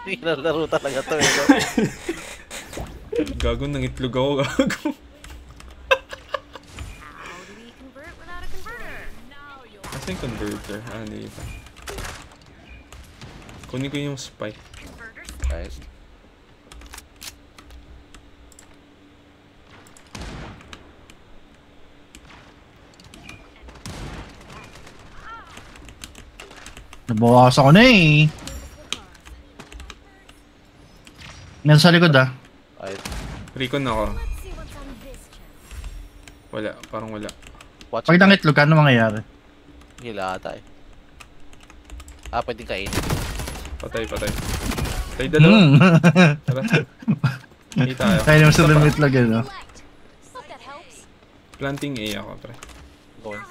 Laro talaga to eh. No? Gago, nang itlog ako, gago. Asa yung converter? Ah, dito. Kunin ko yung spike. Nice. Nabawasan ko na eh. Nasa likod ah. Ay, Recon ako. Wala, parang wala. watch Pag nangitlog ka, ano mangyayari? hila ata eh. Ah, pwedeng kainin. Patay, patay. Patay dalawa. Tara. Hindi tayo. Kaya naman sa Isa pa. lumitlog eh, no? Planting A ako, pre. Going.